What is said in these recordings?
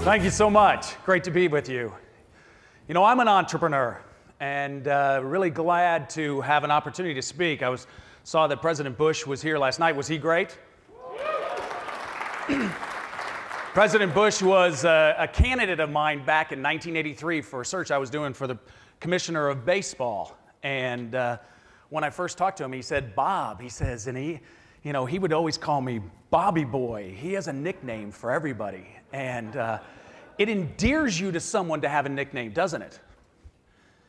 Thank you so much. Great to be with you. You know, I'm an entrepreneur and really glad to have an opportunity to speak. Saw that President Bush was here last night. Was he great? President Bush was a candidate of mine back in 1983 for a search I was doing for the commissioner of baseball. And when I first talked to him, he said, Bob, he says, and he would always call me Bobby Boy. He has a nickname for everybody. And it endears you to someone to have a nickname, doesn't it?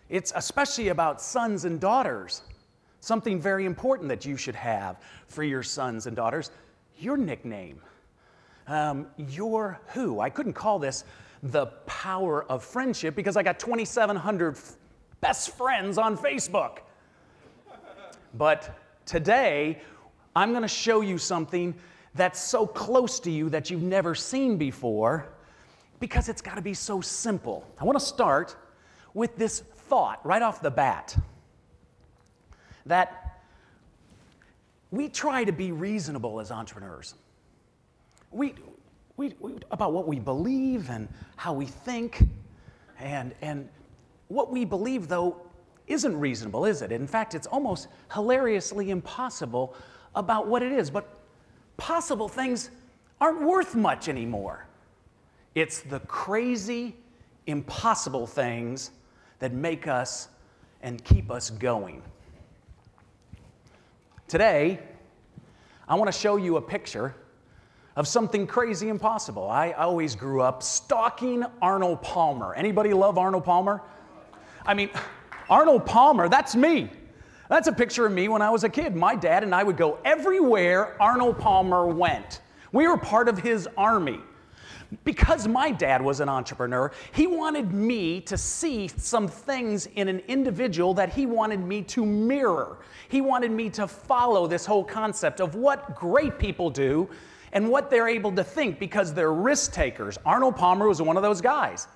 It's especially about sons and daughters. Something very important that you should have for your sons and daughters, your nickname. You're who? I couldn't call this the power of friendship because I got 2,700 best friends on Facebook. But today, I'm going to show you something that's so close to you that you've never seen before because it's got to be so simple. I want to start with this thought right off the bat that we try to be reasonable as entrepreneurs. We about what we believe and how we think, and what we believe, though, isn't reasonable, is it? In fact, it's almost hilariously impossible about what it is. But possible things aren't worth much anymore. It's the crazy, impossible things that make us and keep us going. Today, I want to show you a picture of something crazy impossible. I always grew up stalking Arnold Palmer. Anybody love Arnold Palmer? I mean, Arnold Palmer, that's me. That's a picture of me when I was a kid. My dad and I would go everywhere Arnold Palmer went. We were part of his army. Because my dad was an entrepreneur, he wanted me to see some things in an individual that he wanted me to mirror. He wanted me to follow this whole concept of what great people do and what they're able to think because they're risk takers. Arnold Palmer was one of those guys.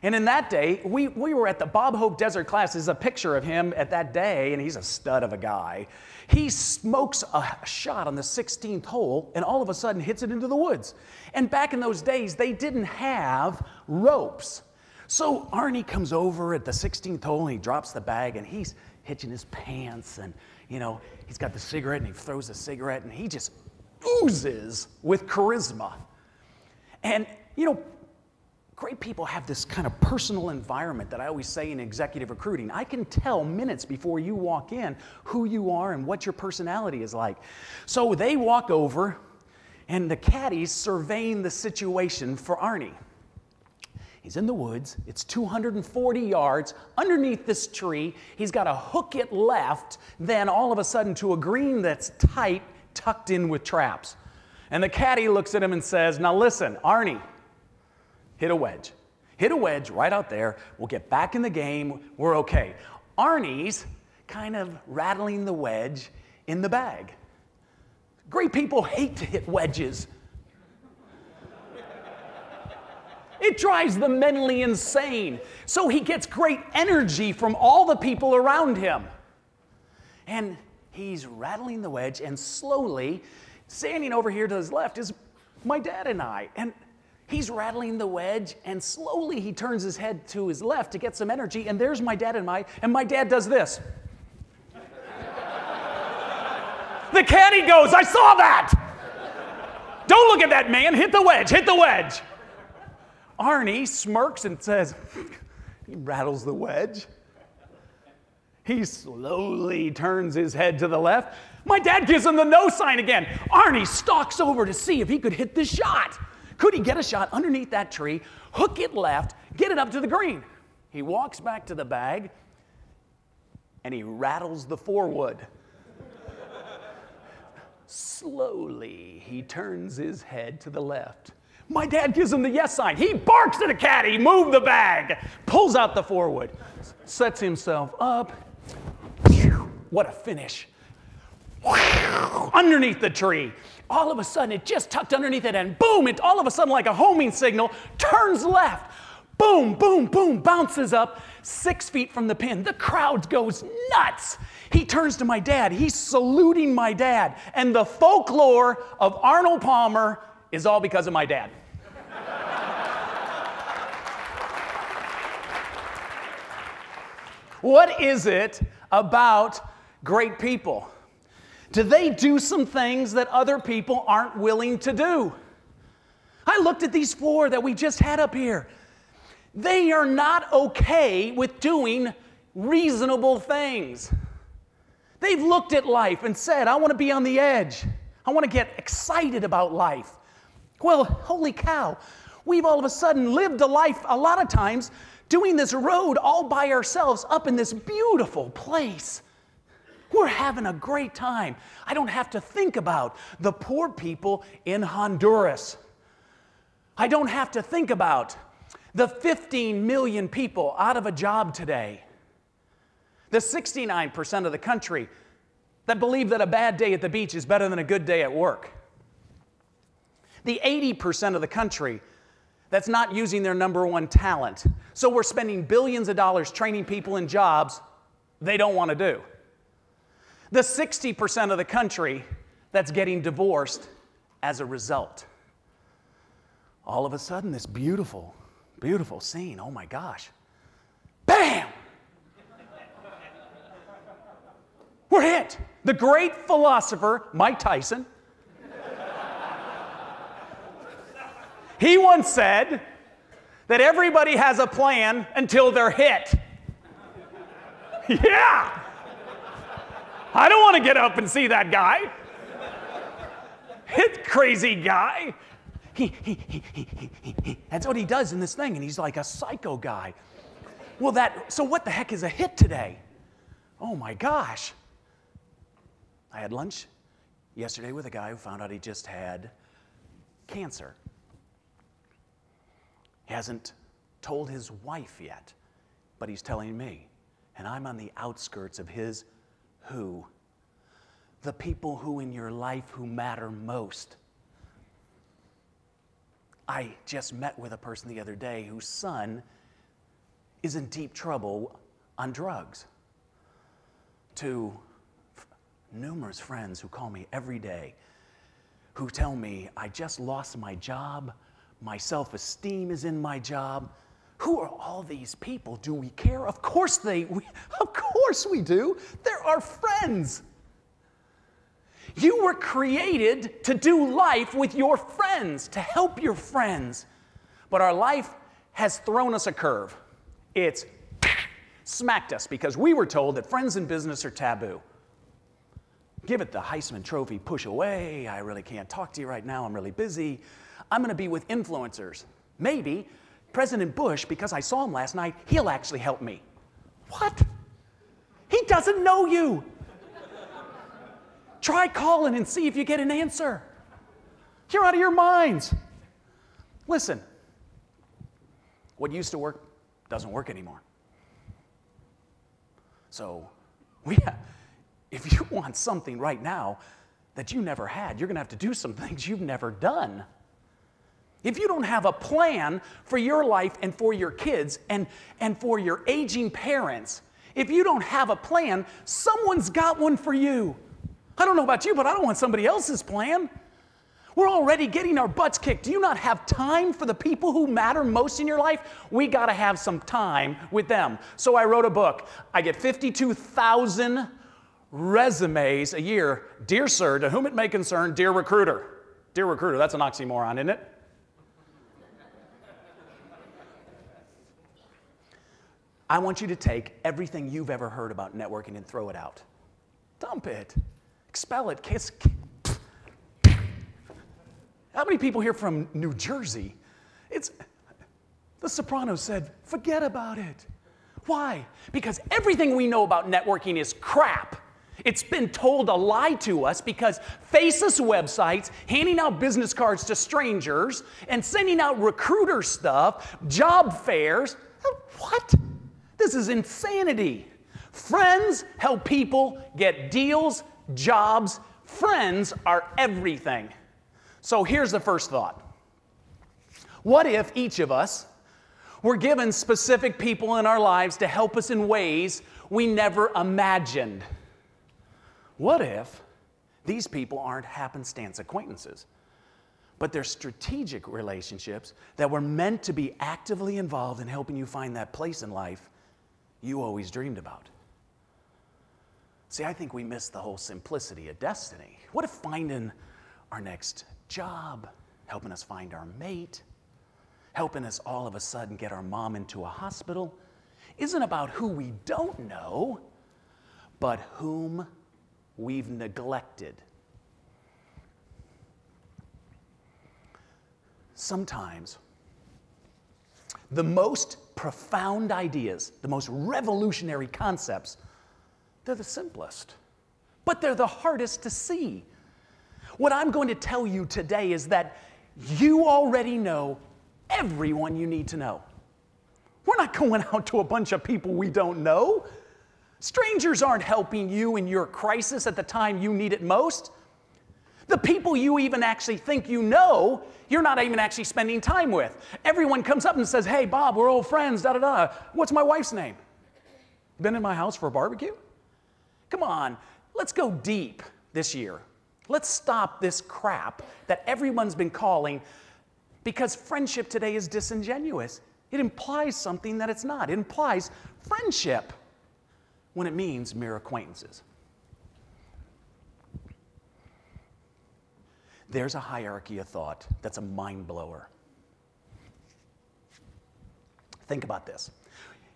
And in that day, we were at the Bob Hope Desert Class. There's a picture of him at that day, and he's a stud of a guy. He smokes a shot on the 16th hole, and all of a sudden hits it into the woods. And back in those days, they didn't have ropes. So Arnie comes over at the 16th hole, and he drops the bag, and he's hitching his pants, and, he's got the cigarette, and he throws the cigarette, and he just oozes with charisma. And, great people have this kind of personal environment that I always say in executive recruiting. I can tell minutes before you walk in who you are and what your personality is like. So they walk over, and the caddy's surveying the situation for Arnie. He's in the woods. It's 240 yards underneath this tree. He's got to hook it left, then all of a sudden to a green that's tight, tucked in with traps. And the caddy looks at him and says, now listen, Arnie, hit a wedge. Hit a wedge right out there. We'll get back in the game. We're okay. Arnie's kind of rattling the wedge in the bag. Great people hate to hit wedges. It drives them mentally insane. So he gets great energy from all the people around him. And he's rattling the wedge, and slowly, standing over here to his left is my dad and I. And he's rattling the wedge, and slowly he turns his head to his left to get some energy, and there's my dad and my dad does this. The caddy goes, I saw that! Don't look at that man, hit the wedge, hit the wedge. Arnie smirks and says, he rattles the wedge. He slowly turns his head to the left. My dad gives him the no sign again. Arnie stalks over to see if he could hit this shot. Could he get a shot underneath that tree, hook it left, get it up to the green? He walks back to the bag, and he rattles the forwood. Slowly, he turns his head to the left. My dad gives him the yes sign. He barks at the caddy, move the bag, pulls out the forwood, sets himself up. What a finish. Underneath the tree. All of a sudden, it just tucked underneath it, and boom, it all of a sudden, like a homing signal, turns left. Boom, boom, boom, bounces up 6 feet from the pin. The crowd goes nuts. He turns to my dad. He's saluting my dad. And the folklore of Arnold Palmer is all because of my dad. What is it about great people? Do they do some things that other people aren't willing to do? I looked at these four that we just had up here. They are not okay with doing reasonable things. They've looked at life and said, I want to be on the edge. I want to get excited about life. Well, holy cow, we've all of a sudden lived a life a lot of times doing this road all by ourselves up in this beautiful place. We're having a great time. I don't have to think about the poor people in Honduras. I don't have to think about the 15 million people out of a job today. The 69% of the country that believe that a bad day at the beach is better than a good day at work. The 80% of the country that's not using their number one talent. So we're spending billions of dollars training people in jobs they don't want to do. The 60% of the country that's getting divorced as a result. All of a sudden, this beautiful, beautiful scene, oh my gosh, bam! We're hit. The great philosopher, Mike Tyson, he once said that everybody has a plan until they're hit. Yeah! I don't want to get up and see that guy. Hit crazy guy. That's what he does in this thing, and he's like a psycho guy. Well, so what the heck is a hit today? Oh my gosh. I had lunch yesterday with a guy who found out he just had cancer. He hasn't told his wife yet, but he's telling me. And I'm on the outskirts of his who? The people who in your life who matter most. I just met with a person the other day whose son is in deep trouble on drugs. To numerous friends who call me every day, who tell me, I just lost my job, my self-esteem is in my job. Who are all these people? Do we care? Of course we do. They're our friends. You were created to do life with your friends, to help your friends. But our life has thrown us a curve. It's smacked us because we were told that friends in business are taboo. Give it the Heisman Trophy, push away. I really can't talk to you right now. I'm really busy. I'm going to be with influencers. Maybe President Bush, because I saw him last night, he'll actually help me. What? He doesn't know you. Try calling and see if you get an answer. You're out of your minds. Listen, what used to work doesn't work anymore. So, if you want something right now that you never had, you're going to have to do some things you've never done. If you don't have a plan for your life and for your kids and for your aging parents, if you don't have a plan, someone's got one for you. I don't know about you, but I don't want somebody else's plan. We're already getting our butts kicked. Do you not have time for the people who matter most in your life? We got to have some time with them. So I wrote a book. I get 52,000 resumes a year. Dear sir, to whom it may concern, dear recruiter. Dear recruiter, that's an oxymoron, isn't it? I want you to take everything you've ever heard about networking and throw it out. Dump it. Expel it. Kiss. How many people here from New Jersey? The Sopranos said, forget about it. Why? Because everything we know about networking is crap. It's been told a lie to us because faceless websites, handing out business cards to strangers, and sending out recruiter stuff, job fairs. What? This is insanity. Friends help people get deals, jobs. Friends are everything. So here's the first thought. What if each of us were given specific people in our lives to help us in ways we never imagined? What if these people aren't happenstance acquaintances, but they're strategic relationships that were meant to be actively involved in helping you find that place in life you always dreamed about. See, I think we miss the whole simplicity of destiny. What if finding our next job, helping us find our mate, helping us all of a sudden get our mom into a hospital, isn't about who we don't know, but whom we've neglected? Sometimes the most profound ideas, the most revolutionary concepts, they're the simplest, but they're the hardest to see. What I'm going to tell you today is that you already know everyone you need to know. We're not going out to a bunch of people we don't know. Strangers aren't helping you in your crisis at the time you need it most. The people you even actually think you know, you're not even actually spending time with. Everyone comes up and says, hey, Bob, we're old friends, da-da-da. What's my wife's name? Been in my house for a barbecue? Come on, let's go deep this year. Let's stop this crap that everyone's been calling, because friendship today is disingenuous. It implies something that it's not. It implies friendship when it means mere acquaintances. There's a hierarchy of thought that's a mind blower. Think about this.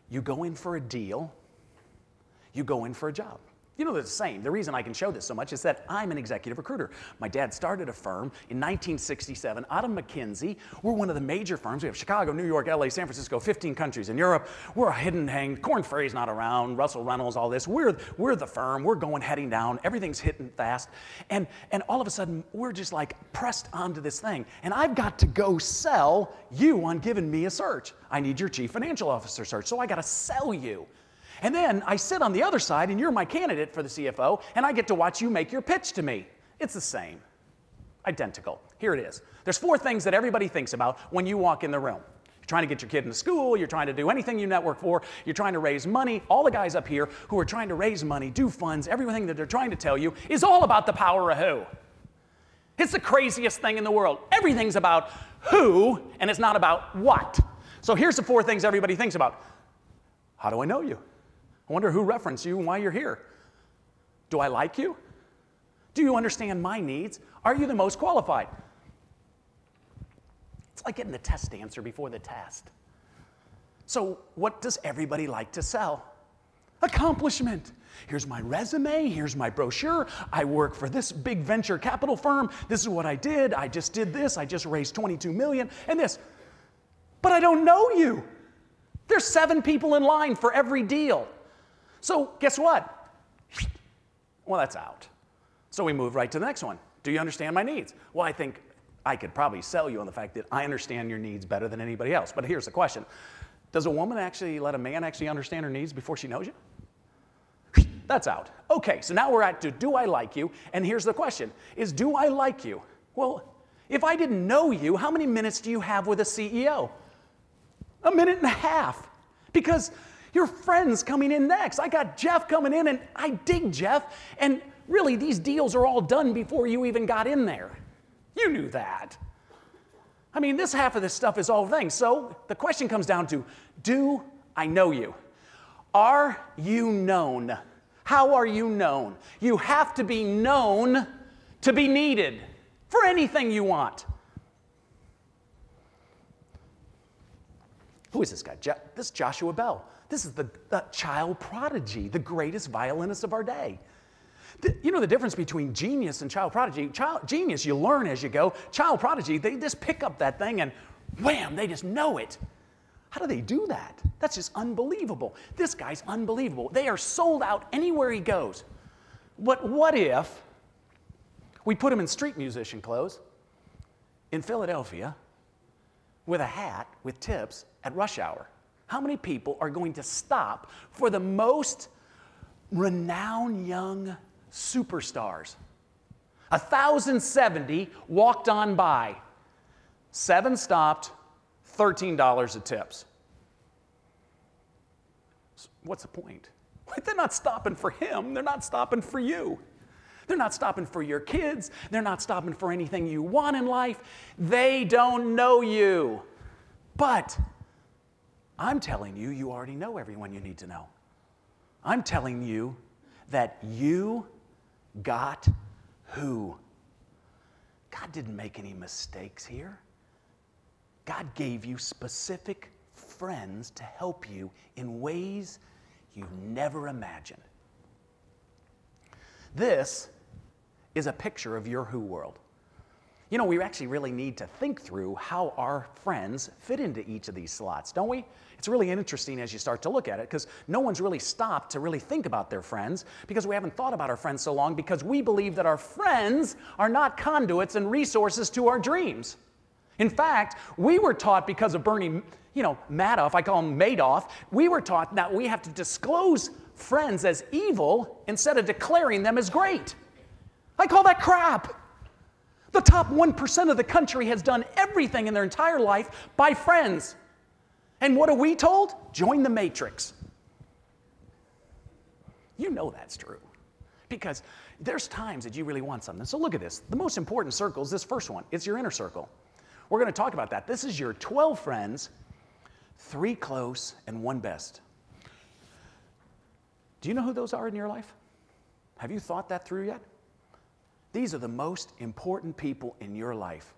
You go in for a deal, you go in for a job. You know, they're the same. The reason I can show this so much is that I'm an executive recruiter. My dad started a firm in 1967 out of McKinsey. We're one of the major firms. We have Chicago, New York, LA, San Francisco, 15 countries in Europe. We're a hidden hang. Korn Ferry's not around. Russell Reynolds, all this. We're the firm. We're going, heading down. Everything's hitting fast. And all of a sudden, we're just like pressed onto this thing. And I've got to go sell you on giving me a search. I need your chief financial officer search. So I got to sell you. And then I sit on the other side, and you're my candidate for the CFO, and I get to watch you make your pitch to me. It's the same. Identical. Here it is. There's 4 things that everybody thinks about when you walk in the room. You're trying to get your kid into school, you're trying to do anything you network for, you're trying to raise money. All the guys up here who are trying to raise money, do funds, everything that they're trying to tell you is all about the power of who. It's the craziest thing in the world. Everything's about who, and it's not about what. So here's the 4 things everybody thinks about. How do I know you? I wonder who referenced you and why you're here. Do I like you? Do you understand my needs? Are you the most qualified? It's like getting the test answer before the test. So what does everybody like to sell? Accomplishment. Here's my resume. Here's my brochure. I work for this big venture capital firm. This is what I did. I just did this. I just raised $22 million and this. But I don't know you. There's 7 people in line for every deal. So guess what? Well, that's out. So we move right to the next one. Do you understand my needs? Well, I think I could probably sell you on the fact that I understand your needs better than anybody else. But here's the question. Does a woman actually let a man actually understand her needs before she knows you? That's out. Okay, so now we're at do I like you? And here's the question, is do I like you? Well, if I didn't know you, how many minutes do you have with a CEO? 1.5 minutes. Because your friend's coming in next. I got Jeff coming in, and I dig Jeff. And really, these deals are all done before you even got in there. You knew that. I mean, this half of this stuff is all things. So the question comes down to, do I know you? Are you known? How are you known? You have to be known to be needed for anything you want. Who is this guy? This is Joshua Bell. This is the child prodigy, the greatest violinist of our day. You know the difference between genius and child prodigy? Genius, you learn as you go. Child prodigy, they just pick up that thing and wham, they just know it. How do they do that? That's just unbelievable. This guy's unbelievable. They are sold out anywhere he goes. But what if we put him in street musician clothes in Philadelphia with a hat with tips at rush hour? How many people are going to stop for the most renowned young superstars? 1,070 walked on by. 7 stopped, $13 of tips. What's the point? They're not stopping for him. They're not stopping for you. They're not stopping for your kids. They're not stopping for anything you want in life. They don't know you. But I'm telling you, you already know everyone you need to know. I'm telling you that you got who? God didn't make any mistakes here. God gave you specific friends to help you in ways you never imagined. This is a picture of your who world. You know, we actually really need to think through how our friends fit into each of these slots, don't we? It's really interesting as you start to look at it, because no one's really stopped to really think about their friends, because we haven't thought about our friends so long, because we believe that our friends are not conduits and resources to our dreams. In fact, we were taught, because of Bernie, Madoff, I call him Madoff, we were taught that we have to disclose friends as evil instead of declaring them as great. I call that crap. The top 1% of the country has done everything in their entire life by friends. And what are we told? Join the matrix. You know that's true. Because there's times that you really want something. So look at this. The most important circle is this first one. It's your inner circle. We're going to talk about that. This is your 12 friends, 3 close and 1 best. Do you know who those are in your life? Have you thought that through yet? These are the most important people in your life.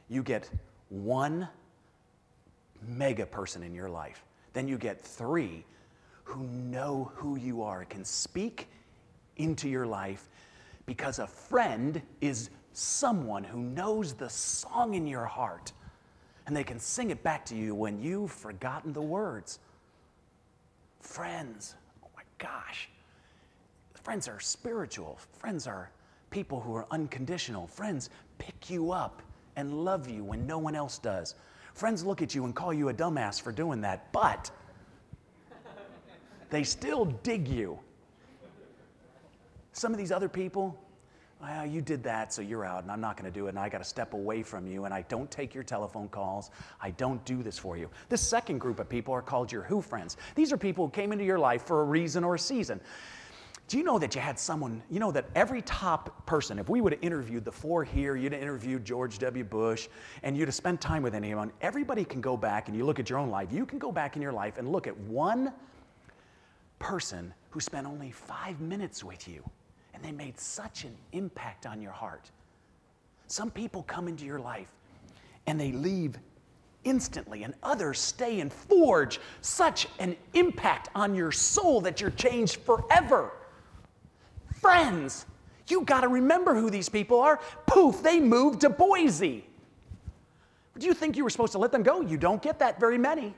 You get 1 mega person in your life. Then you get 3 who know who you are, can speak into your life, because a friend is someone who knows the song in your heart, and they can sing it back to you when you've forgotten the words. Friends, oh my gosh. Friends are spiritual. Friends are people who are unconditional. Friends pick you up and love you when no one else does. Friends look at you and call you a dumbass for doing that, but they still dig you. Some of these other people, well, you did that, so you're out, and I'm not going to do it, and I got to step away from you, and I don't take your telephone calls. I don't do this for you. This second group of people are called your who friends. These are people who came into your life for a reason or a season. Do you know that you had someone, that every top person, if we would have interviewed the 4 here, you'd have interviewed George W. Bush, and you'd have spent time with anyone, everybody can go back, and you look at your own life, you can go back in your life and look at one person who spent only 5 minutes with you, and they made such an impact on your heart. Some people come into your life, and they leave instantly, and others stay and forge such an impact on your soul that you're changed forever. Friends, you got to remember who these people are. Poof, they moved to Boise. Do you think you were supposed to let them go? You don't get that very many.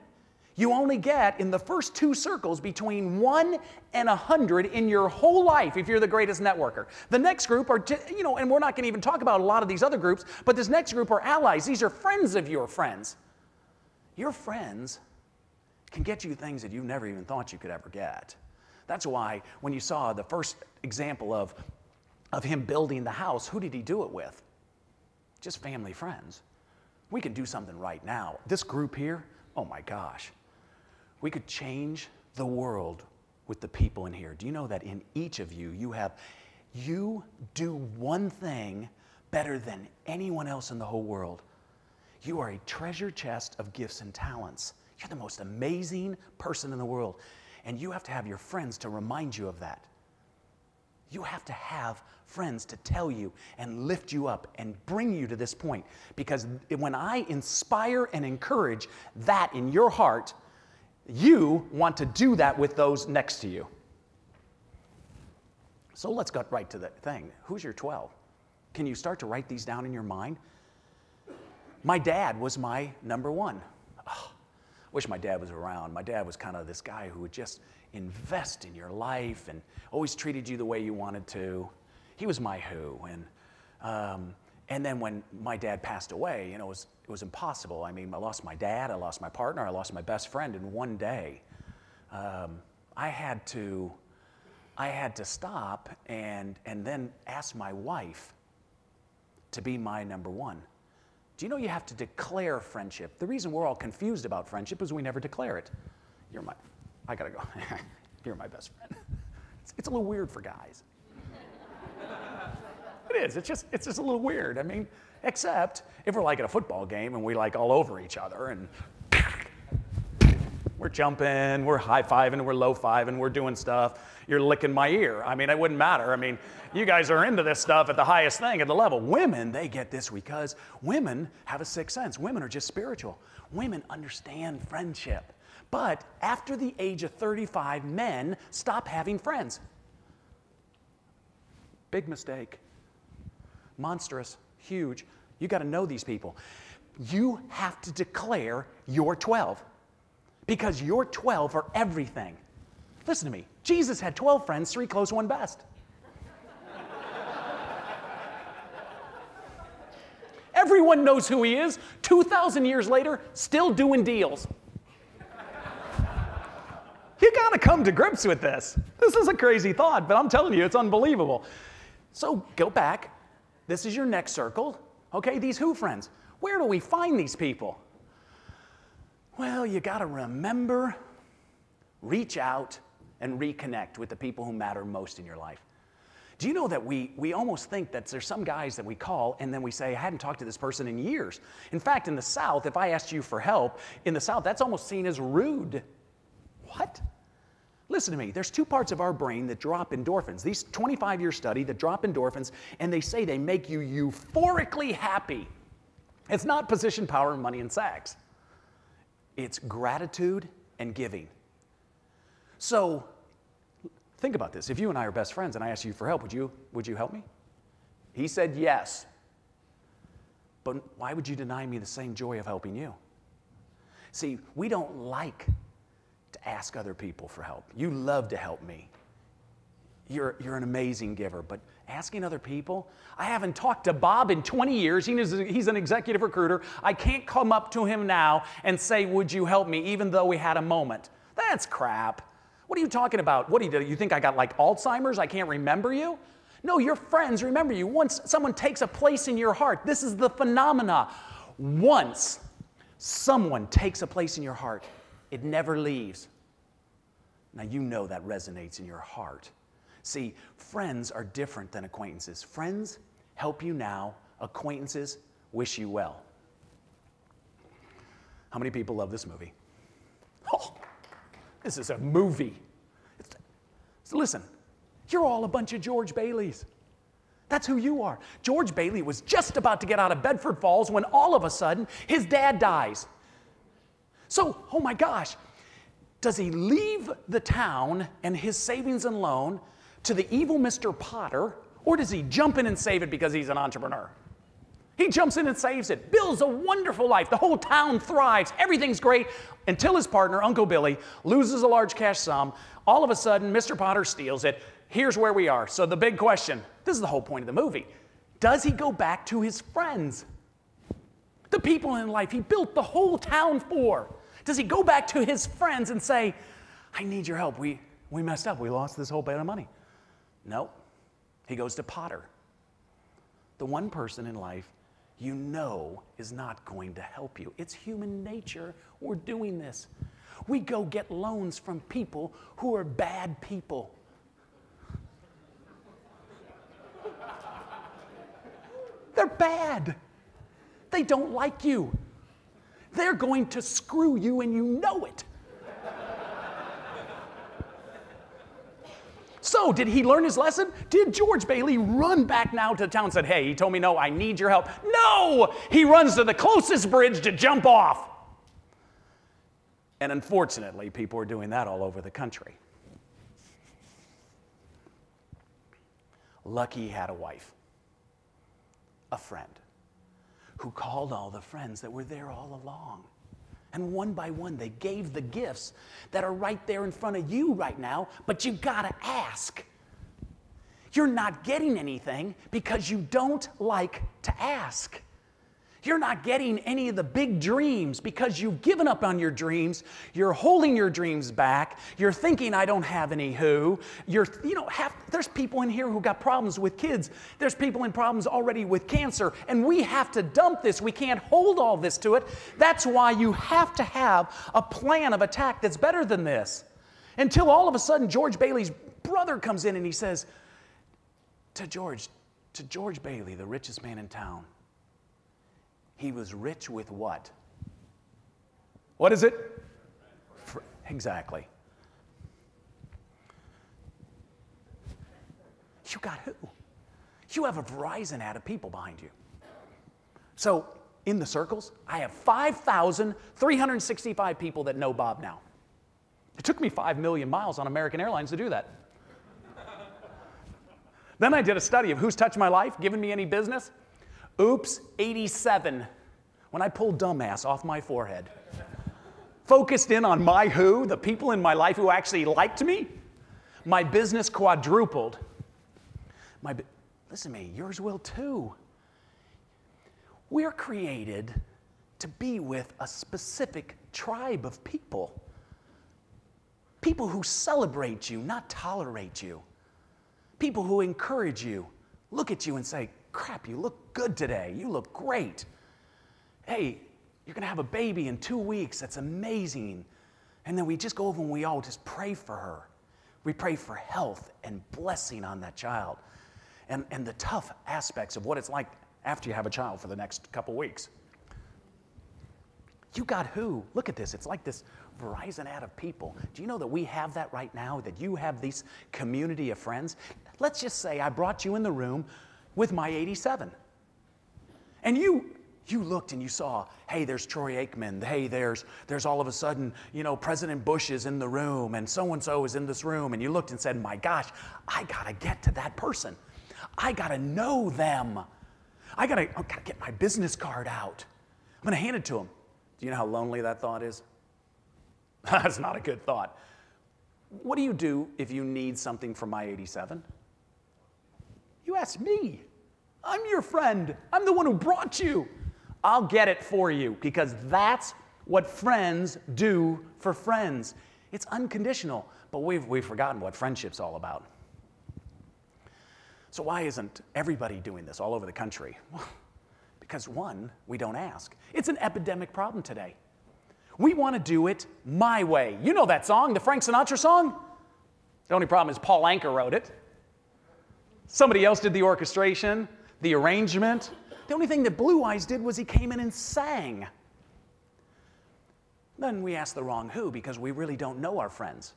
You only get, in the first 2 circles, between 1 and 100 in your whole life if you're the greatest networker. The next group are, and we're not going to even talk about a lot of these other groups, but this next group are allies. These are friends of your friends. Your friends can get you things that you never even thought you could ever get. That's why when you saw the first example of him building the house, who did he do it with? Just family friends. We can do something right now. This group here, oh my gosh. We could change the world with the people in here. Do you know that in each of you, you do one thing better than anyone else in the whole world? You are a treasure chest of gifts and talents. You're the most amazing person in the world. And you have to have your friends to remind you of that. You have to have friends to tell you and lift you up and bring you to this point. Because when I inspire and encourage that in your heart, you want to do that with those next to you. So let's get right to the thing. Who's your 12? Can you start to write these down in your mind? My dad was my number 1. Wish my dad was around. My dad was kind of this guy who would just invest in your life and always treated you the way you wanted to. He was my who. And then when my dad passed away, it was impossible. I mean, I lost my dad, I lost my partner, I lost my best friend in one day. I had to stop and then ask my wife to be my number 1. Do you know you have to declare friendship? The reason we're all confused about friendship is we never declare it. I gotta go. You're my best friend. It's a little weird for guys. It is. It's just a little weird. I mean, except if we're like at a football game and we like all over each other and we're jumping, we're high-fiving, we're low-fiving, we're doing stuff. You're licking my ear. I mean, it wouldn't matter. I mean, you guys are into this stuff at the highest thing, at the level. Women, they get this because women have a sixth sense. Women are just spiritual. Women understand friendship. But after the age of 35, men stop having friends. Big mistake. Monstrous, huge. You got to know these people. You have to declare your 12 because your 12 are everything. Listen to me. Jesus had 12 friends, 3 close, 1 best. Everyone knows who he is. 2,000 years later, still doing deals. You got to come to grips with this. This is a crazy thought, but I'm telling you, it's unbelievable. So go back. This is your next circle. Okay, these who friends? Where do we find these people? Well, you got to remember, reach out, and reconnect with the people who matter most in your life. Do you know that we almost think that there's some guys that we call and then we say, I hadn't talked to this person in years. In fact, in the South, if I asked you for help, in the South, that's almost seen as rude. What? Listen to me. There's 2 parts of our brain that drop endorphins. These 25-year study that drop endorphins, and they say they make you euphorically happy. It's not position, power, money, and sex. It's gratitude and giving. So think about this. If you and I are best friends and I asked you for help, would you help me? He said yes. But why would you deny me the same joy of helping you? See, we don't like to ask other people for help. You love to help me. You're an amazing giver, but asking other people, I haven't talked to Bob in 20 years. He's an executive recruiter. I can't come up to him now and say, would you help me, even though we had a moment. That's crap. What are you talking about? What do you do? You think I got like Alzheimer's? I can't remember you? No, your friends remember you. Once someone takes a place in your heart, this is the phenomena. Once someone takes a place in your heart, it never leaves. Now you know that resonates in your heart. See, friends are different than acquaintances. Friends help you now. Acquaintances wish you well. How many people love this movie? Oh, this is a movie. So listen, you're all a bunch of George Baileys. That's who you are. George Bailey was just about to get out of Bedford Falls when all of a sudden his dad dies. So, oh my gosh, does he leave the town and his savings and loan to the evil Mr. Potter, or does he jump in and save it because he's an entrepreneur? He jumps in and saves it, builds a wonderful life. The whole town thrives. Everything's great until his partner, Uncle Billy, loses a large cash sum. All of a sudden, Mr. Potter steals it. Here's where we are. So the big question, this is the whole point of the movie. Does he go back to his friends? The people in life he built the whole town for. Does he go back to his friends and say, I need your help. We messed up. We lost this whole bit of money. No. He goes to Potter. The one person in life you know is not going to help you. It's human nature. We're doing this. We go get loans from people who are bad people. They're bad. They don't like you. They're going to screw you and you know it. So, did he learn his lesson? Did George Bailey run back now to town and said, hey, he told me no, I need your help? No! He runs to the closest bridge to jump off. And unfortunately, people are doing that all over the country. Lucky had a wife, a friend, who called all the friends that were there all along. And one by one, they gave the gifts that are right there in front of you right now, but you gotta ask. You're not getting anything because you don't like to ask. You're not getting any of the big dreams because you've given up on your dreams. You're holding your dreams back. You're thinking, I don't have any who. There's people in here who got problems with kids. There's people in problems already with cancer. And we have to dump this. We can't hold all this to it. That's why you have to have a plan of attack that's better than this. Until all of a sudden, George Bailey's brother comes in and he says to George Bailey, the richest man in town, he was rich with what? What is it? Exactly. You got who? You have a Verizon ad of people behind you. So in the circles, I have 5,365 people that know Bob now. It took me 5 million miles on American Airlines to do that. Then I did a study of who's touched my life, given me any business. Oops, 87. When I pulled dumbass off my forehead, focused in on my who, the people in my life who actually liked me, my business quadrupled. Listen to me, yours will too. We're created to be with a specific tribe of people. People who celebrate you, not tolerate you. People who encourage you, look at you and say, crap, you look good today. You look great. Hey, you're going to have a baby in 2 weeks. That's amazing. And then we just go over and we all just pray for her. We pray for health and blessing on that child. And the tough aspects of what it's like after you have a child for the next couple weeks. You got who? Look at this. It's like this Verizon ad of people. Do you know that we have that right now, that you have this community of friends? Let's just say I brought you in the room with my 87. And you looked and you saw, hey, there's Troy Aikman. Hey, there's all of a sudden, President Bush is in the room and so-and-so is in this room. And you looked and said, my gosh, I got to get to that person. I got to know them. I got to get my business card out. I'm going to hand it to them. Do you know how lonely that thought is? That's not a good thought. What do you do if you need something from my 87? You ask me. I'm your friend. I'm the one who brought you. I'll get it for you because that's what friends do for friends. It's unconditional, but we've forgotten what friendship's all about. So why isn't everybody doing this all over the country? Well, because one, we don't ask. It's an epidemic problem today. We want to do it my way. You know that song, the Frank Sinatra song? The only problem is Paul Anka wrote it. Somebody else did the orchestration, the arrangement. The only thing that Blue Eyes did was he came in and sang. Then we ask the wrong who because we really don't know our friends.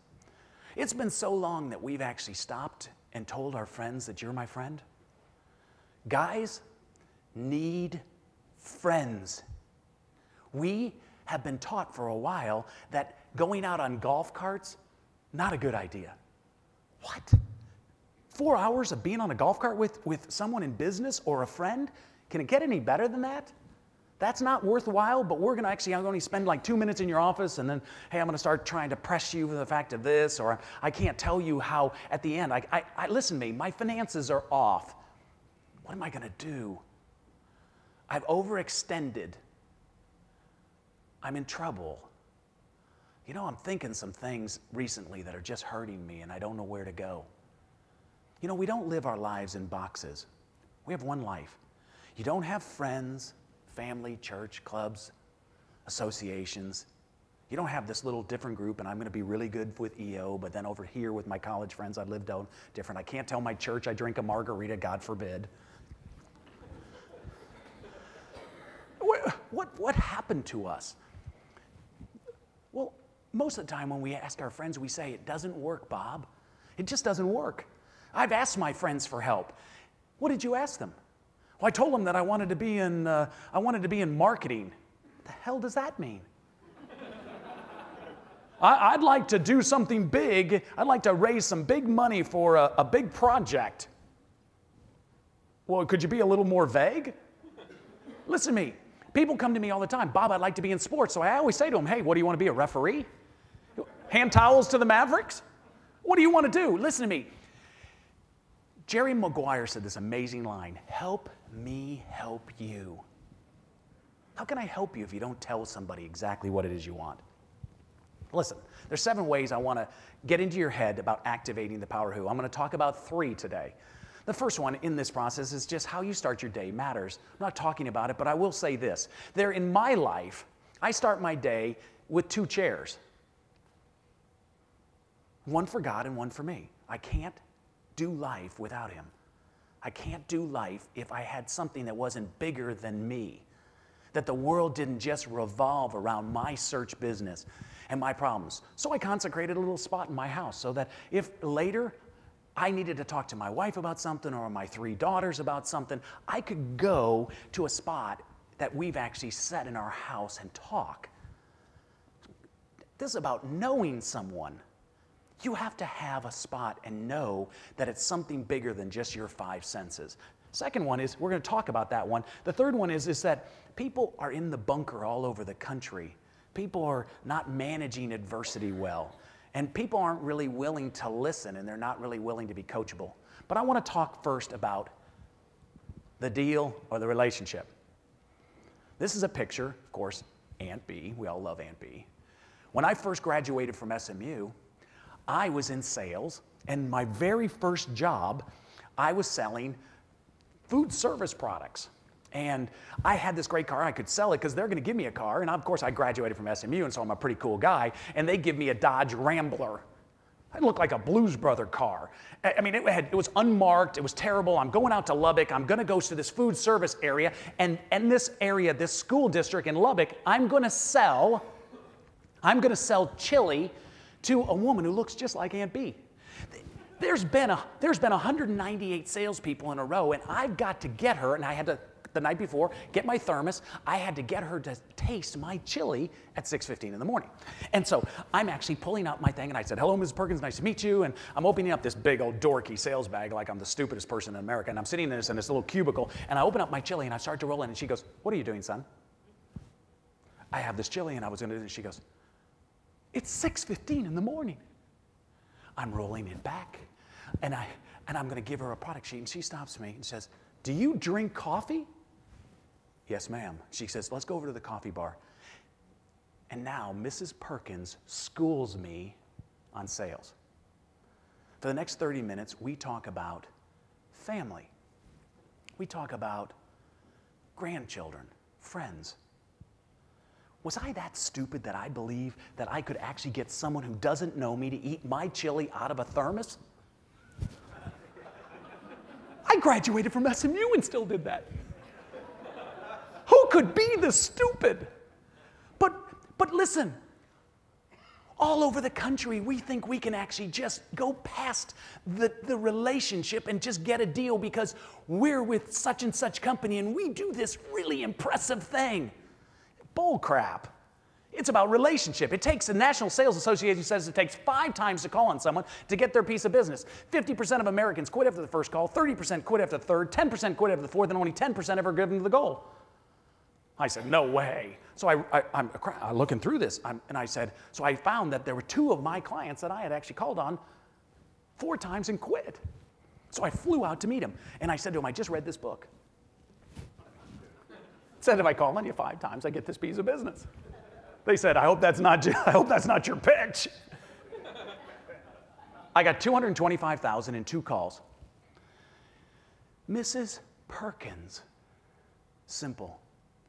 It's been so long that we've actually stopped and told our friends that you're my friend. Guys need friends. We have been taught for a while that going out on golf carts, not a good idea. What? 4 hours of being on a golf cart with someone in business or a friend? Can it get any better than that? That's not worthwhile, but I'm going to spend like 2 minutes in your office and then, hey, I'm going to start trying to press you with the fact of this, or I can't tell you how at the end, listen to me, my finances are off. What am I going to do? I've overextended. I'm in trouble. I'm thinking some things recently that are just hurting me and I don't know where to go. We don't live our lives in boxes. We have one life. You don't have friends, family, church, clubs, associations. You don't have this little different group, and I'm going to be really good with EO, but then over here with my college friends, I lived out different. I can't tell my church I drink a margarita, God forbid. What happened to us? Well, most of the time when we ask our friends, we say, it doesn't work, Bob. It just doesn't work. I've asked my friends for help. What did you ask them? Well, I told them that I wanted to be in marketing. What the hell does that mean? I'd like to do something big. I'd like to raise some big money for a big project. Well, could you be a little more vague? Listen to me. People come to me all the time. Bob, I'd like to be in sports. So I always say to them, hey, what do you want to be, a referee? Hand towels to the Mavericks? What do you want to do? Listen to me. Jerry Maguire said this amazing line, help me help you. How can I help you if you don't tell somebody exactly what it is you want? Listen, there's 7 ways I want to get into your head about activating the power who. I'm going to talk about 3 today. The first one in this process is just how you start your day matters. I'm not talking about it, but I will say this. In my life, I start my day with 2 chairs. One for God and one for me. I can't do life without him. I can't do life if I had something that wasn't bigger than me. that the world didn't just revolve around my search business and my problems. So I consecrated a little spot in my house so that if later I needed to talk to my wife about something or my 3 daughters about something, I could go to a spot that we've actually set in our house and talk. This is about knowing someone. You have to have a spot and know that it's something bigger than just your 5 senses. Second one is, we're going to talk about that one. The third one is that people are in the bunker all over the country. People are not managing adversity well. And people aren't really willing to listen, and they're not really willing to be coachable. But I want to talk first about the deal or the relationship. This is a picture, of course, Aunt B. We all love Aunt B. When I first graduated from SMU, I was in sales, and my very first job, I was selling food service products. And I had this great car. I could sell it because they're going to give me a car. And of course, I graduated from SMU, and so I'm a pretty cool guy. And they give me a Dodge Rambler. It looked like a Blues Brother car. I mean, it was unmarked. It was terrible. I'm going out to Lubbock. I'm going to go to this food service area. And in this area, this school district in Lubbock, I'm going to sell chili to a woman who looks just like Aunt B. There's been 198 salespeople in a row, and I've got to get her, and I had to, the night before, get my thermos. I had to get her to taste my chili at 6:15 in the morning. And so I'm actually pulling out my thing, and I said, hello, Mrs. Perkins, nice to meet you. And I'm opening up this big old dorky sales bag like I'm the stupidest person in America. And I'm sitting in this little cubicle, and I open up my chili, and I start to roll in, and she goes, what are you doing, son? I have this chili, and I was going to do this. She goes, it's 6:15 in the morning. I'm rolling it back, and I'm going to give her a product sheet, and she stops me and says, do you drink coffee? Yes, ma'am. She says, let's go over to the coffee bar. And now Mrs. Perkins schools me on sales. For the next 30 minutes, we talk about family. We talk about grandchildren, friends. Was I that stupid that I believe that I could actually get someone who doesn't know me to eat my chili out of a thermos? I graduated from SMU and still did that. Who could be this stupid? But listen, all over the country, we think we can actually just go past the relationship and just get a deal because we're with such and such company and we do this really impressive thing. Bull crap. It's about relationship. It takes, the National Sales Association says it takes 5 times to call on someone to get their piece of business. 50% of Americans quit after the first call, 30% quit after the third, 10% quit after the fourth, and only 10% ever give them the goal. I said, no way. So I'm looking through this, and I said, so I found that there were 2 of my clients that I had actually called on 4 times and quit. So I flew out to meet him, and I said to him, I just read this book. Said if I call on you 5 times, I get this piece of business. They said, I hope that's not your pitch. I got 225,000 in 2 calls. Mrs. Perkins, simple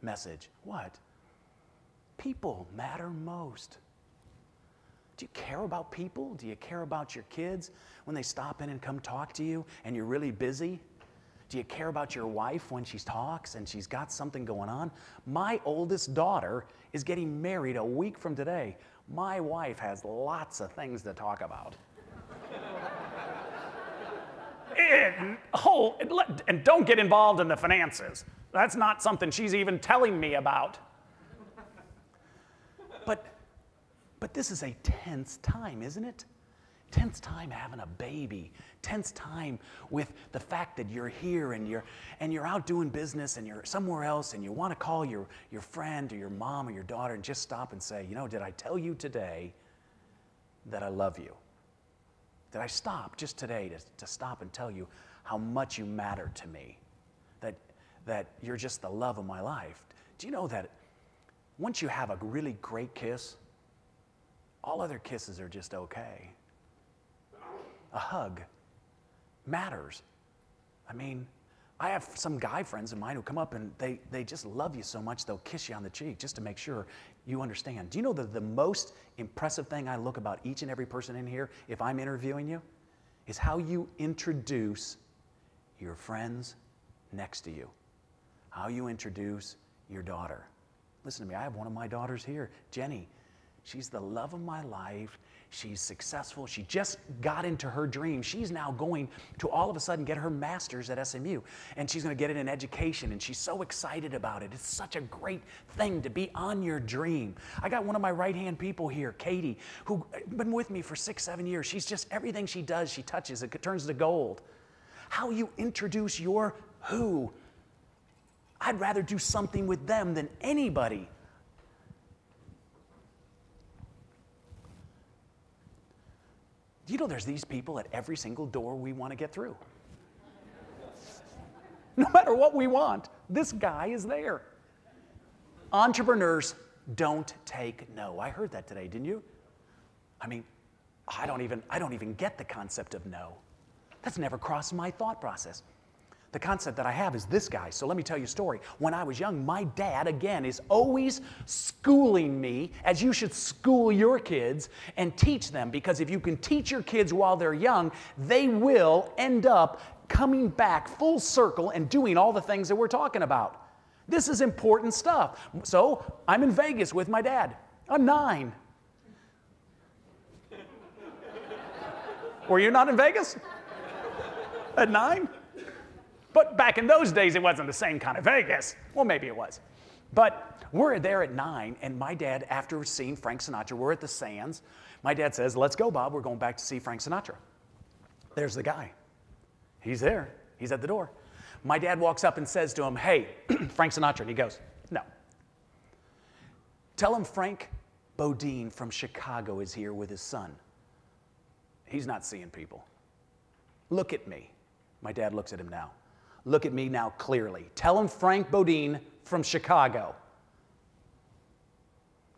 message. What? People matter most. Do you care about people? Do you care about your kids when they stop in and come talk to you and you're really busy? Do you care about your wife when she talks and she's got something going on? My oldest daughter is getting married a week from today. My wife has lots of things to talk about. And don't get involved in the finances. That's not something she's even telling me about. But this is a tense time, isn't it? Tense time having a baby. Tense time with the fact that you're here and you're out doing business and you're somewhere else and you want to call your friend or your mom or your daughter and just stop and say, you know, did I tell you today that I love you? Did I stop just today to stop and tell you how much you matter to me? That you're just the love of my life. Do you know that once you have a really great kiss, all other kisses are just okay? A hug matters. I mean, I have some guy friends of mine who come up and they just love you so much they'll kiss you on the cheek just to make sure you understand. Do you know that the most impressive thing I look about each and every person in here, if I'm interviewing you, is how you introduce your friends next to you. How you introduce your daughter. listen to me, I have one of my daughters here, Jenny. She's the love of my life. She's successful. She just got into her dream. She's now going to all of a sudden get her master's at SMU, and she's going to get it in education, and she's so excited about it. It's such a great thing to be on your dream. I got one of my right-hand people here, Katie, who's been with me for 6, 7 years. She's just, everything she does, she touches, it turns to gold. How you introduce your who. I'd rather do something with them than anybody. Do you know there's these people at every single door we want to get through? No matter what we want, this guy is there. Entrepreneurs don't take no. I heard that today, didn't you? I mean, I don't even get the concept of no. That's never crossed my thought process. The concept that I have is this guy. So let me tell you a story. When I was young, my dad, again, is always schooling me, as you should school your kids and teach them. Because if you can teach your kids while they're young, they will end up coming back full circle and doing all the things that we're talking about. This is important stuff. So I'm in Vegas with my dad. I'm 9. Were you not in Vegas? At 9? But back in those days, it wasn't the same kind of Vegas. Well, maybe it was. But we're there at 9, and my dad, after seeing Frank Sinatra, we're at the Sands. My dad says, let's go, Bob. We're going back to see Frank Sinatra. There's the guy. He's there. He's at the door. My dad walks up and says to him, hey, Frank Sinatra. And he goes, no. Tell him Frank Beaudine from Chicago is here with his son. He's not seeing people. Look at me. My dad looks at him now. Look at me now clearly. Tell him Frank Beaudine from Chicago.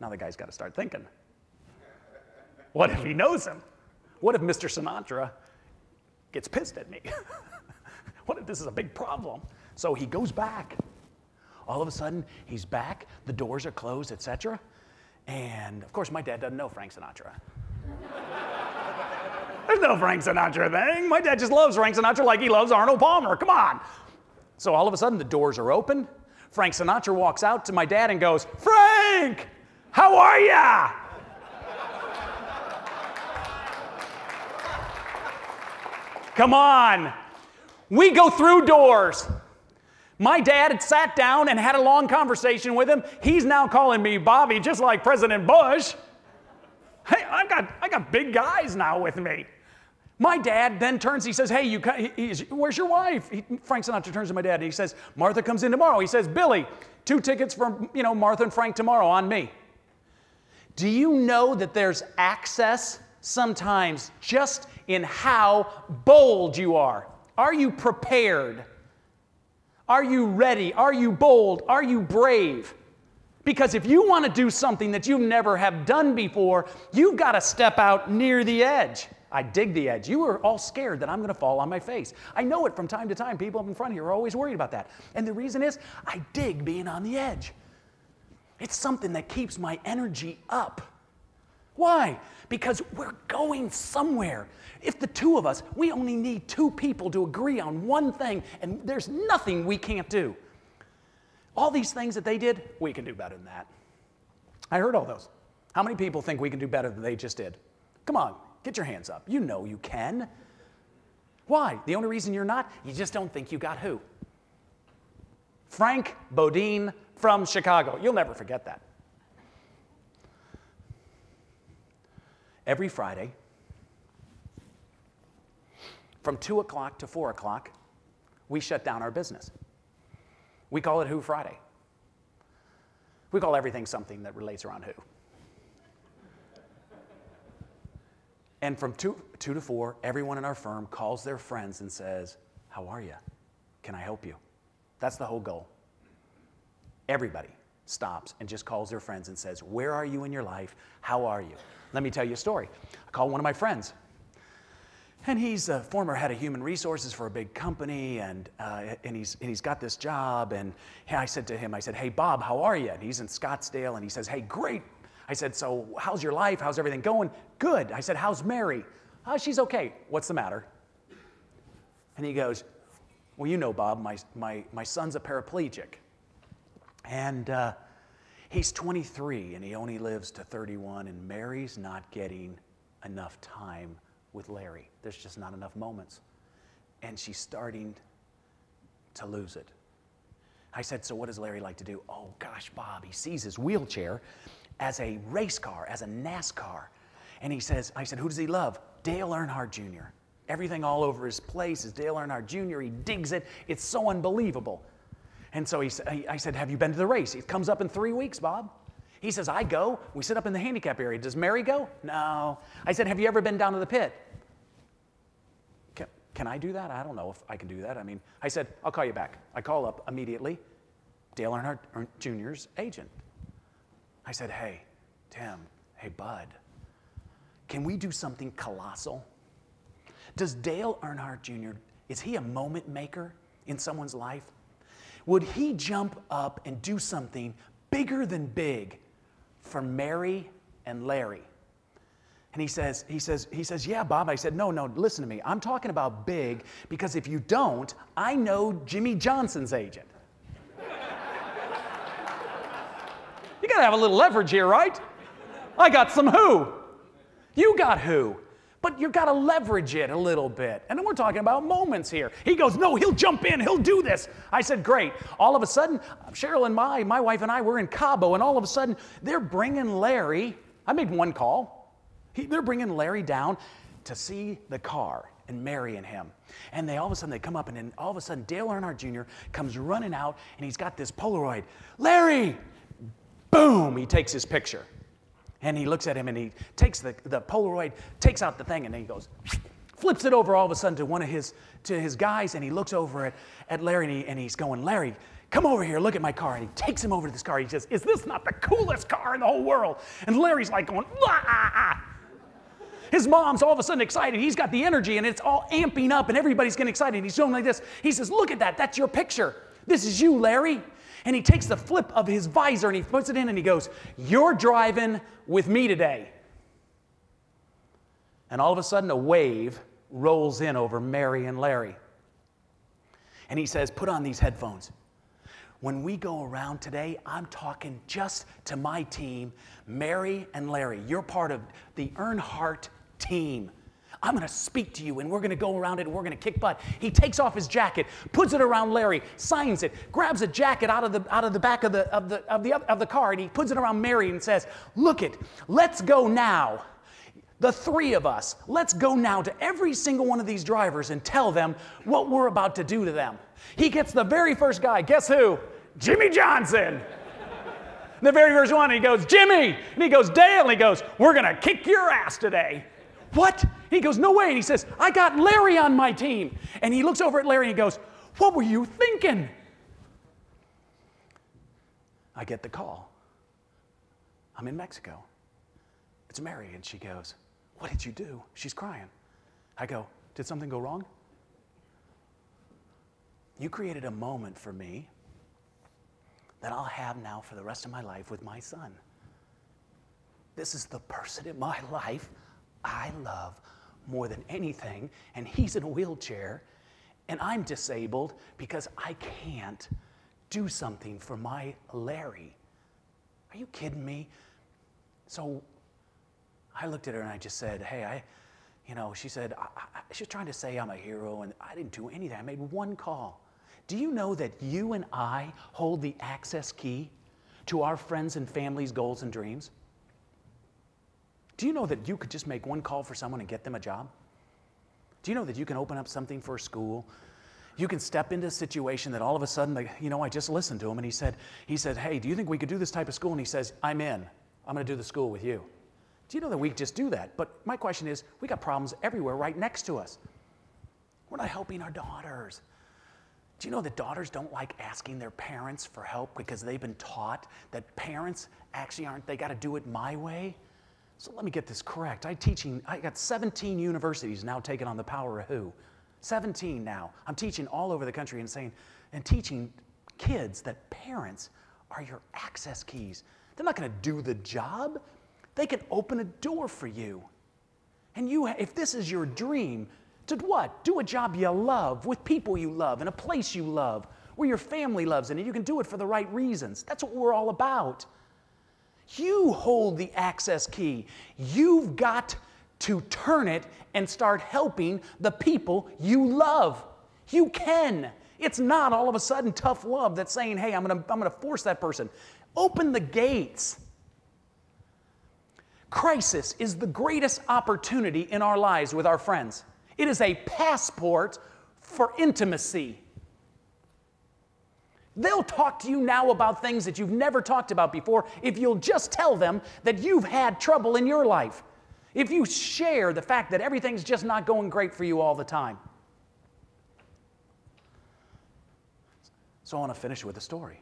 Now the guy's got to start thinking. What if he knows him? What if Mr. Sinatra gets pissed at me? What if this is a big problem? So he goes back. All of a sudden, he's back. The doors are closed, etc. And of course, my dad doesn't know Frank Sinatra. There's no Frank Sinatra thing. My dad just loves Frank Sinatra like he loves Arnold Palmer. Come on. So all of a sudden, the doors are open. Frank Sinatra walks out to my dad and goes, Frank, how are ya? Come on. We go through doors. My dad had sat down and had a long conversation with him. He's now calling me Bobby, just like President Bush. Hey, I got big guys now with me. My dad then turns, he says, hey, where's your wife? Frank Sinatra turns to my dad and he says, Martha comes in tomorrow. He says, Billy, 2 tickets for, Martha and Frank tomorrow on me. Do you know that there's access sometimes just in how bold you are? Are you prepared? Are you ready? Are you bold? Are you brave? Because if you want to do something that you never have done before, you've got to step out near the edge. I dig the edge. You are all scared that I'm going to fall on my face. I know it from time to time. People up in front here are always worried about that. And the reason is I dig being on the edge. It's something that keeps my energy up. Why? Because we're going somewhere. If the two of us, we only need 2 people to agree on one thing, and there's nothing we can't do. All these things that they did, we can do better than that. I heard all those. How many people think we can do better than they just did? Come on, get your hands up. You know you can. Why? The only reason you're not, you just don't think you got who? Frank Beaudine from Chicago. You'll never forget that. Every Friday, from 2 o'clock to 4 o'clock, we shut down our business. We call it Who Friday. We call everything something that relates around who. And from 2 to 4, everyone in our firm calls their friends and says, how are you? Can I help you? That's the whole goal. Everybody stops and just calls their friends and says, where are you in your life? How are you? Let me tell you a story. I called one of my friends. And he's a former head of human resources for a big company, and he's got this job. And I said to him, hey, Bob, how are you? And he's in Scottsdale, and he says, hey, great. I said, so how's your life? How's everything going? Good. I said, how's Mary? She's okay. What's the matter? And he goes, well, you know, Bob, my son's a paraplegic. And He's 23 and he only lives to 31, and Mary's not getting enough time with Larry. There's just not enough moments. And she's starting to lose it. I said, so what does Larry like to do? Oh gosh, Bob, he sees his wheelchair as a race car, as a NASCAR. And he says, I said, who does he love? Dale Earnhardt Jr. Everything all over his place is Dale Earnhardt Jr. He digs it. It's so unbelievable. And so I said, have you been to the race? It comes up in 3 weeks, Bob. He says, I go. We sit up in the handicap area. Does Mary go? No. I said, have you ever been down to the pit? Can I do that? I don't know if I can do that. I mean, I said, I'll call you back. I call up immediately Dale Earnhardt Jr.'s agent. I said, hey, Tim, hey, Bud, can we do something colossal? Does Dale Earnhardt Jr., is he a moment maker in someone's life? Would he jump up and do something bigger than big for Mary and Larry? And he says, yeah, Bob. I said, no, listen to me. I'm talking about big because if you don't, I know Jimmy Johnson's agent. You got to have a little leverage here, right? I got some who. You got who. But you've got to leverage it a little bit. And then we're talking about moments here. He goes, no, he'll jump in. He'll do this. I said, great. All of a sudden, Cheryl and my wife and I were in Cabo, and all of a sudden, they're bringing Larry. I made one call. They're bringing Larry down to see the car and Mary and him. And all of a sudden, they come up, and then all of a sudden, Dale Earnhardt Jr. comes running out, and he's got this Polaroid. Larry! Boom! He takes his picture. And he looks at him, and he takes the Polaroid, takes out the thing, and then he goes, flips it over all of a sudden to his guys, and he looks over at Larry, and he's going, Larry, come over here, look at my car. And he takes him over to this car. He says, is this not the coolest car in the whole world? And Larry's like going, ah. His mom's all of a sudden excited. He's got the energy, and it's all amping up, and everybody's getting excited. And he's showing like this. He says, look at that. That's your picture. This is you, Larry. And he takes the flip of his visor, and he puts it in, and he goes, you're driving with me today. And all of a sudden, a wave rolls in over Mary and Larry. And he says, put on these headphones. When we go around today, I'm talking just to my team, Mary and Larry. You're part of the Earnhardt team. I'm going to speak to you, and we're going to go around it, and we're going to kick butt. He takes off his jacket, puts it around Larry, signs it, grabs a jacket out of the back of the car, and he puts it around Mary and says, look it, let's go now. The three of us, let's go now to every single one of these drivers and tell them what we're about to do to them. He gets the very first guy. Guess who? Jimmy Johnson. The very first one, he goes, Jimmy. And he goes, Dale. And he goes, we're going to kick your ass today. What? He goes, no way. And he says, I got Larry on my team. And he looks over at Larry and he goes, what were you thinking? I get the call. I'm in Mexico. It's Mary. And she goes, what did you do? She's crying. I go, did something go wrong? You created a moment for me that I'll have now for the rest of my life with my son. This is the person in my life I love more than anything, and he's in a wheelchair, and I'm disabled because I can't do something for my Larry. Are you kidding me? So I looked at her and I just said, hey, she said, she was trying to say I'm a hero, and I didn't do anything. I made one call. Do you know that you and I hold the access key to our friends' and families' goals and dreams? Do you know that you could just make one call for someone and get them a job? Do you know that you can open up something for a school? You can step into a situation that all of a sudden, I just listened to him, and he said, hey, do you think we could do this type of school? And he says, I'm in. I'm going to do the school with you. Do you know that we just do that? But my question is, we got problems everywhere right next to us. We're not helping our daughters. Do you know that daughters don't like asking their parents for help because they've been taught that parents actually they got to do it my way? So let me get this correct. I got 17 universities now taking on the power of who? 17 now. I'm teaching all over the country and teaching kids that parents are your access keys. They're not going to do the job. They can open a door for you. And if this is your dream, to what? Do a job you love, with people you love, in a place you love, where your family loves it, and you can do it for the right reasons. That's what we're all about. You hold the access key. You've got to turn it and start helping the people you love. You can. It's not all of a sudden tough love that's saying, hey, I'm gonna force that person. Open the gates. Crisis is the greatest opportunity in our lives with our friends. It is a passport for intimacy. They'll talk to you now about things that you've never talked about before if you'll just tell them that you've had trouble in your life. If you share the fact that everything's just not going great for you all the time. So I want to finish with a story.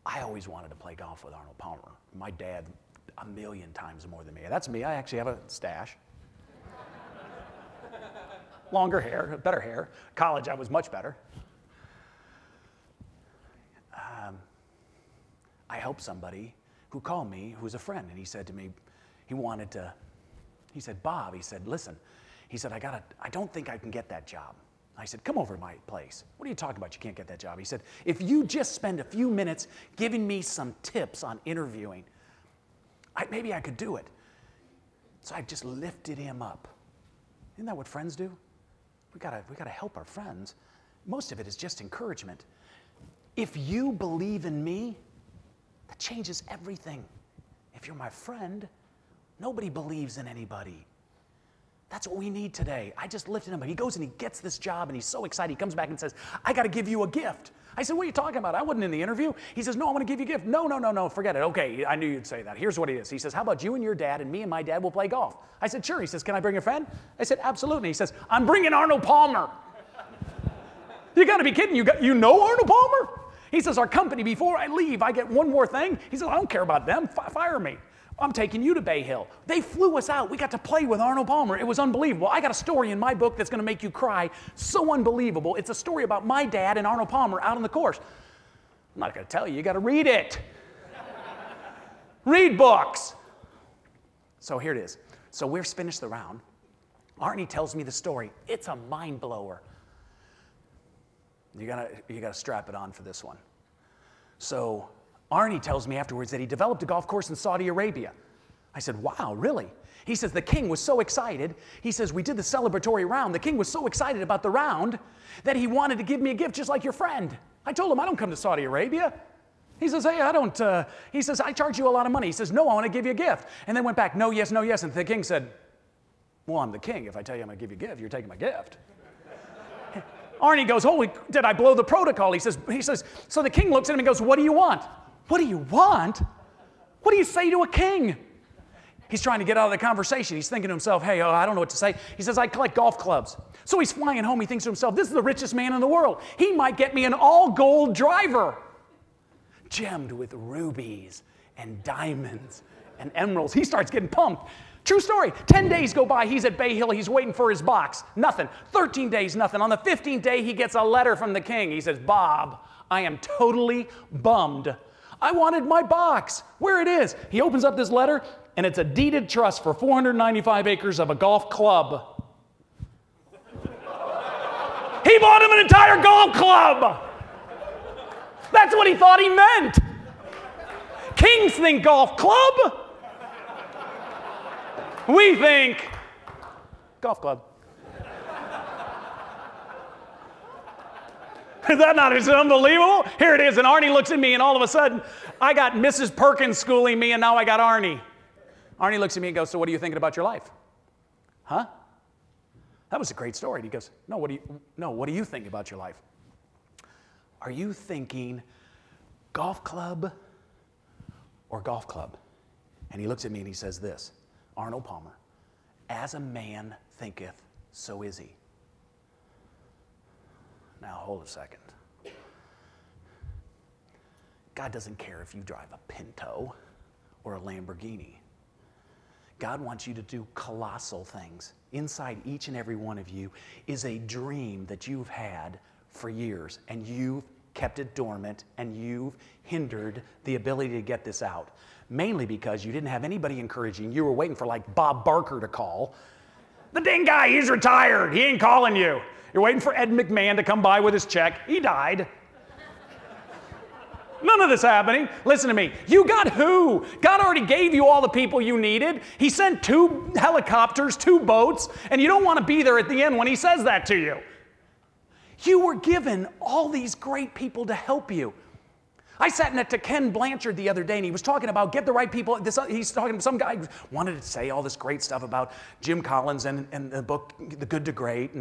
I always wanted to play golf with Arnold Palmer. My dad, 1,000,000 times more than me. That's me. I actually have a stash. Longer hair, better hair. College, I was much better. I helped somebody who called me who's a friend, and he said to me, he said, Bob, he said, listen, he said, I don't think I can get that job. I said, come over to my place. What are you talking about? You can't get that job. He said, if you just spend a few minutes giving me some tips on interviewing, maybe I could do it. So I just lifted him up. Isn't that what friends do? We gotta help our friends. Most of it is just encouragement. If you believe in me, that changes everything. If you're my friend, nobody believes in anybody. That's what we need today. I just lifted him up. He goes and he gets this job and he's so excited. He comes back and says, I got to give you a gift. I said, what are you talking about? I wasn't in the interview. He says, no, I want to give you a gift. No, forget it. Okay, I knew you'd say that. Here's what it is. He says, how about you and your dad and me and my dad will play golf? I said, sure. He says, can I bring a friend? I said, absolutely. He says, I'm bringing Arnold Palmer. You got to be kidding. You know Arnold Palmer? He says, our company, before I leave, I get one more thing. He says, I don't care about them. Fire me. I'm taking you to Bay Hill. They flew us out. We got to play with Arnold Palmer. It was unbelievable. I got a story in my book that's going to make you cry. So unbelievable. It's a story about my dad and Arnold Palmer out on the course. I'm not going to tell you. You got to read it. Read books. So here it is. So we've finished the round. Arnie tells me the story. It's a mind blower. You gotta strap it on for this one. So Arnie tells me afterwards that he developed a golf course in Saudi Arabia. I said, wow, really? He says, the king was so excited. He says, we did the celebratory round. The king was so excited about the round that he wanted to give me a gift just like your friend. I told him, I don't come to Saudi Arabia. He says, hey, I don't, he says, I charge you a lot of money. He says, no, I want to give you a gift. And then went back, no, yes, no, yes. And the king said, well, I'm the king. If I tell you I'm going to give you a gift, you're taking my gift. Arnie goes, holy, did I blow the protocol? He says, so the king looks at him and goes, what do you want? What do you want? What do you say to a king? He's trying to get out of the conversation. He's thinking to himself, hey, I don't know what to say. He says, I collect golf clubs. So he's flying home. He thinks to himself, this is the richest man in the world. He might get me an all-gold driver, gemmed with rubies and diamonds and emeralds. He starts getting pumped. True story. 10 days go by. He's at Bay Hill. He's waiting for his box. Nothing. 13 days, nothing. On the 15th day, he gets a letter from the king. He says, Bob, I am totally bummed. I wanted my box. Where it is. He opens up this letter, and it's a deeded trust for 495 acres of a golf club. He bought him an entire golf club. That's what he thought he meant. Kings think golf club. We think golf club. Is that not unbelievable? Here it is, and Arnie looks at me, and all of a sudden, I got Mrs. Perkins schooling me, and now I got Arnie. Arnie looks at me and goes, so what are you thinking about your life? Huh? That was a great story. And he goes, no, what do you think about your life? Are you thinking golf club or golf club? And he looks at me and he says this, Arnold Palmer, as a man thinketh, so is he. Now, hold a second. God doesn't care if you drive a Pinto or a Lamborghini. God wants you to do colossal things. Inside each and every one of you is a dream that you've had for years, and you've kept it dormant, and you've hindered the ability to get this out. Mainly because you didn't have anybody encouraging. You were waiting for like Bob Barker to call. The dang guy, he's retired. He ain't calling you. You're waiting for Ed McMahon to come by with his check. He died. None of this happening. Listen to me. You got who? God already gave you all the people you needed. He sent 2 helicopters, 2 boats, and you don't want to be there at the end when he says that to you. You were given all these great people to help you. I sat next to Ken Blanchard the other day, and he was talking about get the right people. He's talking to some guy who wanted to say all this great stuff about Jim Collins and the book The Good to Great,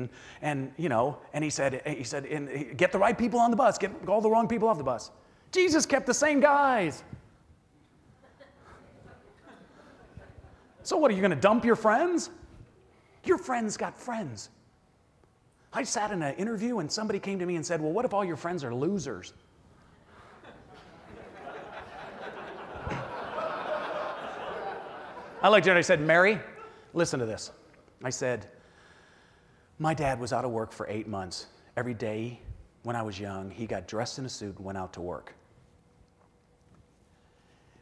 and he said get the right people on the bus, get all the wrong people off the bus. Jesus kept the same guys. So what, are you going to dump your friends? Your friends got friends. I sat in an interview and somebody came to me and said, well, what if all your friends are losers? I looked at her and I said, Mary, listen to this. I said, my dad was out of work for 8 months. Every day when I was young, he got dressed in a suit and went out to work.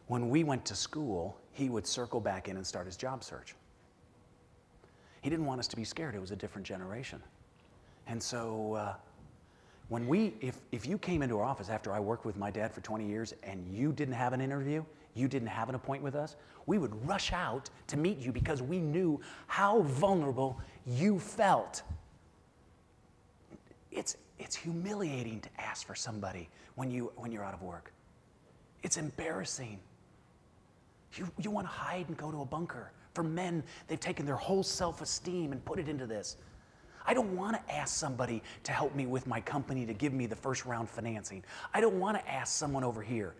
When we went to school, he would circle back in and start his job search. He didn't want us to be scared. It was a different generation. And so if you came into our office after I worked with my dad for 20 years and you didn't have an interview, you didn't have an appointment with us, we would rush out to meet you because we knew how vulnerable you felt. It's humiliating to ask for somebody when you're out of work. It's embarrassing. You want to hide and go to a bunker. For men, they've taken their whole self-esteem and put it into this. I don't want to ask somebody to help me with my company to give me the first round financing. I don't want to ask someone over here.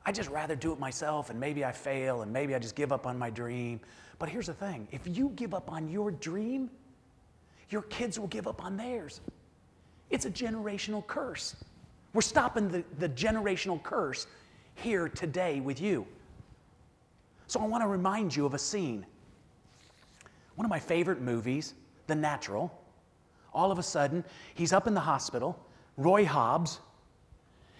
I just rather do it myself, and maybe I fail, and maybe I just give up on my dream. But here's the thing. If you give up on your dream, your kids will give up on theirs. It's a generational curse. We're stopping the generational curse here today with you. So I want to remind you of a scene. One of my favorite movies, The Natural. All of a sudden, he's up in the hospital. Roy Hobbs.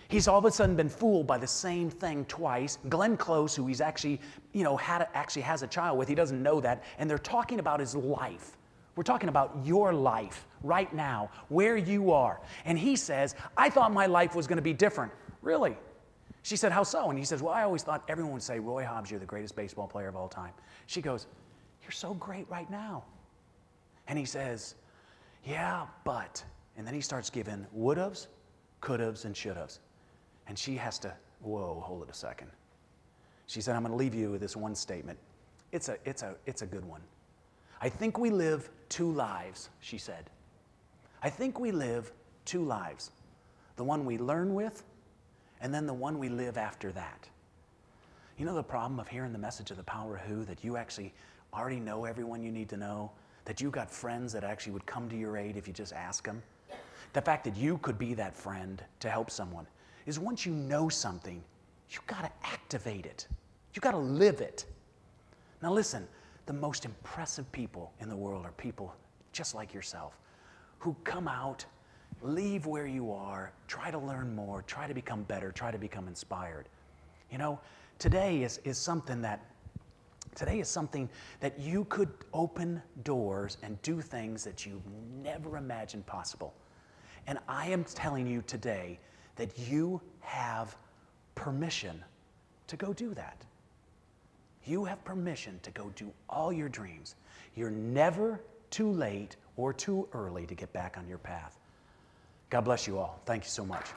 He's all of a sudden been fooled by the same thing twice. Glenn Close, who he's actually, has a child with, he doesn't know that. And they're talking about his life. We're talking about your life right now, where you are. And he says, I thought my life was going to be different. Really? She said, how so? And he says, well, I always thought everyone would say, Roy Hobbs, you're the greatest baseball player of all time. She goes, you're so great right now. And he says, yeah, but. And then he starts giving would-haves, could-haves, and should-haves. And she has to, whoa, hold it a second. She said, I'm going to leave you with this one statement. It's a good one. I think we live 2 lives, she said. I think we live 2 lives. The one we learn with, and then the one we live after that. You know the problem of hearing the message of the power of who, that you actually already know everyone you need to know, that you got friends that actually would come to your aid if you just ask them. The fact that you could be that friend to help someone is once you know something, you got to activate it. You got to live it. Now listen, the most impressive people in the world are people just like yourself who come out, leave where you are, try to learn more, try to become better, try to become inspired. You know, today is something that you could open doors and do things that you never imagined possible. And I am telling you today that you have permission to go do that. You have permission to go do all your dreams. You're never too late or too early to get back on your path. God bless you all. Thank you so much.